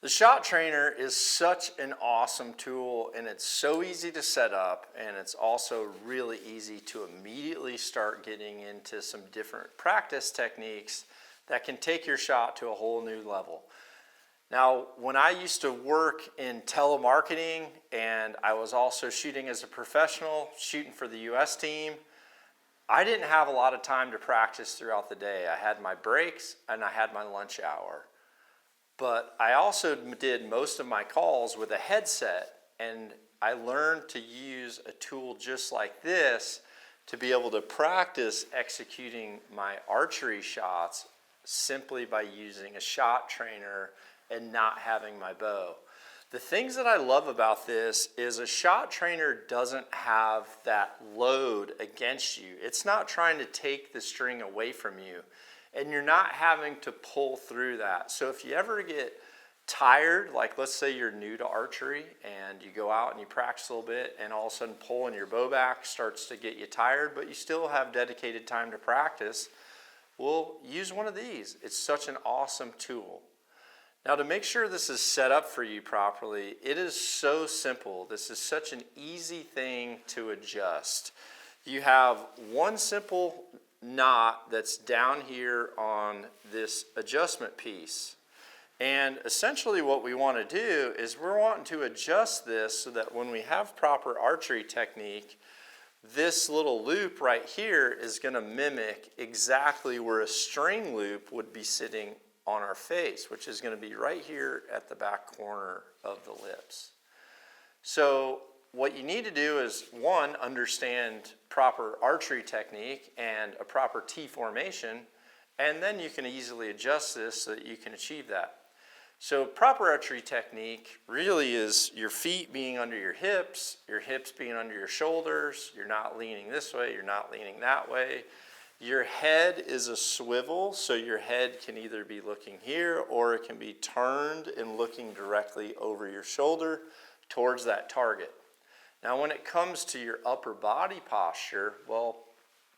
The shot trainer is such an awesome tool, and it's so easy to set up, and it's also really easy to immediately start getting into some different practice techniques that can take your shot to a whole new level. Now, when I used to work in telemarketing and I was also shooting as a professional, shooting for the US team, I didn't have a lot of time to practice throughout the day. I had my breaks and I had my lunch hour. But I also did most of my calls with a headset, and I learned to use a tool just like this to be able to practice executing my archery shots simply by using a shot trainer and not having my bow. The things that I love about this is a shot trainer doesn't have that load against you. It's not trying to take the string away from you, and you're not having to pull through that. So if you ever get tired, like let's say you're new to archery and you go out and you practice a little bit and all of a sudden pulling your bow back starts to get you tired, but you still have dedicated time to practice, well, use one of these. It's such an awesome tool. Now, to make sure this is set up for you properly, it is so simple. This is such an easy thing to adjust. You have one simple knot that's down here on this adjustment piece. And essentially what we want to do is we're wanting to adjust this so that when we have proper archery technique, this little loop right here is going to mimic exactly where a string loop would be sitting on our face, which is going to be right here at the back corner of the lips. So what you need to do is, one, understand proper archery technique and a proper T formation, and then you can easily adjust this so that you can achieve that. So proper archery technique really is your feet being under your hips being under your shoulders. You're not leaning this way, you're not leaning that way. Your head is a swivel, so your head can either be looking here or it can be turned and looking directly over your shoulder towards that target. Now, when it comes to your upper body posture, well,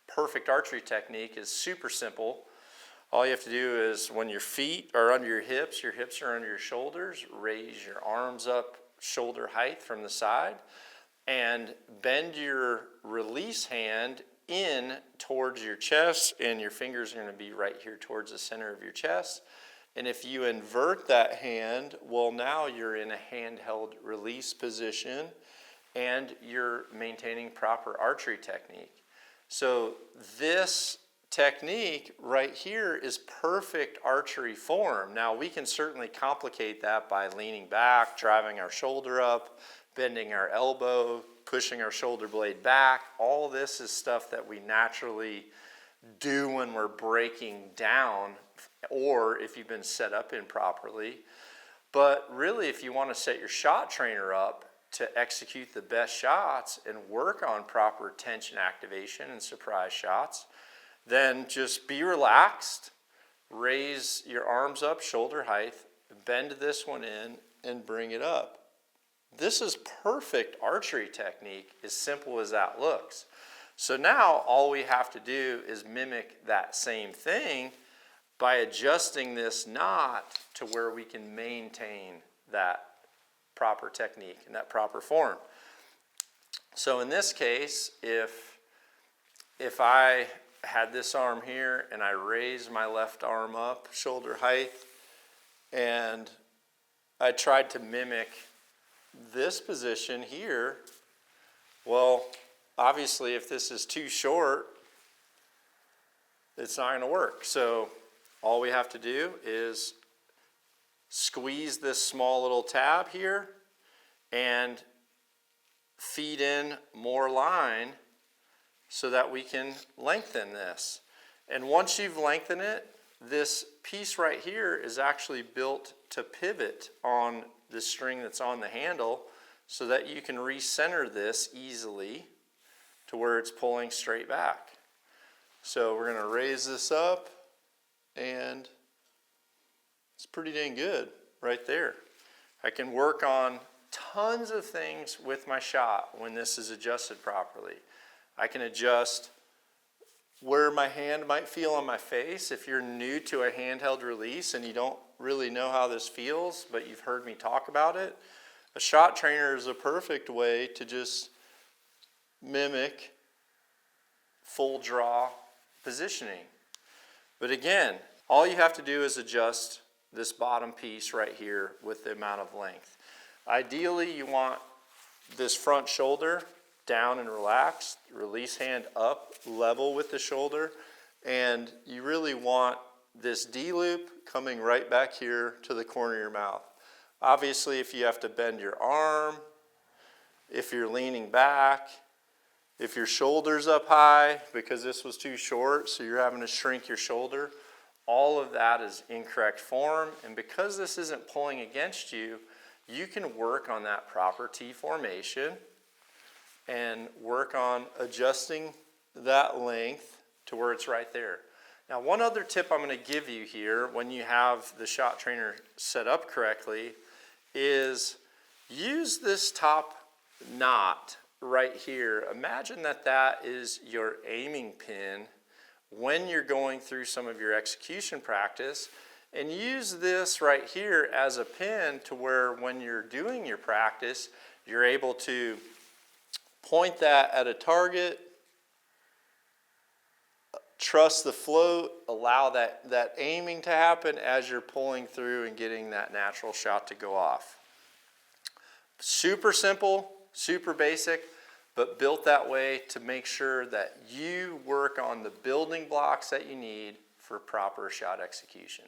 perfect archery technique is super simple. All you have to do is when your feet are under your hips are under your shoulders, raise your arms up shoulder height from the side and bend your release hand in towards your chest, and your fingers are going to be right here towards the center of your chest. And if you invert that hand, well, now you're in a handheld release position and you're maintaining proper archery technique. So this technique right here is perfect archery form. Now we can certainly complicate that by leaning back, driving our shoulder up, bending our elbow, pushing our shoulder blade back. All this is stuff that we naturally do when we're breaking down, or if you've been set up improperly. But really, if you want to set your shot trainer up to execute the best shots and work on proper tension activation and surprise shots, then just be relaxed, raise your arms up shoulder height, bend this one in, and bring it up. This is perfect archery technique, as simple as that looks. So now all we have to do is mimic that same thing by adjusting this knot to where we can maintain that proper technique and that proper form. So in this case, if I had this arm here and I raised my left arm up shoulder height and I tried to mimic this position here, well, obviously if this is too short, it's not going to work. So all we have to do is squeeze this small little tab here and feed in more line so that we can lengthen this. And once you've lengthened it, this piece right here is actually built to pivot on the string that's on the handle so that you can recenter this easily to where it's pulling straight back. So we're going to raise this up, and it's pretty dang good right there. I can work on tons of things with my shot when this is adjusted properly. I can adjust where my hand might feel on my face. If you're new to a handheld release and you don't really know how this feels, but you've heard me talk about it, a shot trainer is a perfect way to just mimic full draw positioning. But again, all you have to do is adjust this bottom piece right here with the amount of length. Ideally, you want this front shoulder down and relaxed, release hand up, level with the shoulder, and you really want this D-loop coming right back here to the corner of your mouth. Obviously, if you have to bend your arm, if you're leaning back, if your shoulder's up high because this was too short, so you're having to shrink your shoulder, all of that is incorrect form. And because this isn't pulling against you, you can work on that proper T formation and work on adjusting that length to where it's right there. Now, one other tip I'm going to give you here when you have the shot trainer set up correctly is use this top knot right here. Imagine that that is your aiming pin when you're going through some of your execution practice, and use this right here as a pin to where when you're doing your practice, you're able to point that at a target, trust the float, allow that aiming to happen as you're pulling through and getting that natural shot to go off. Super simple, super basic, but built that way to make sure that you work on the building blocks that you need for proper shot execution.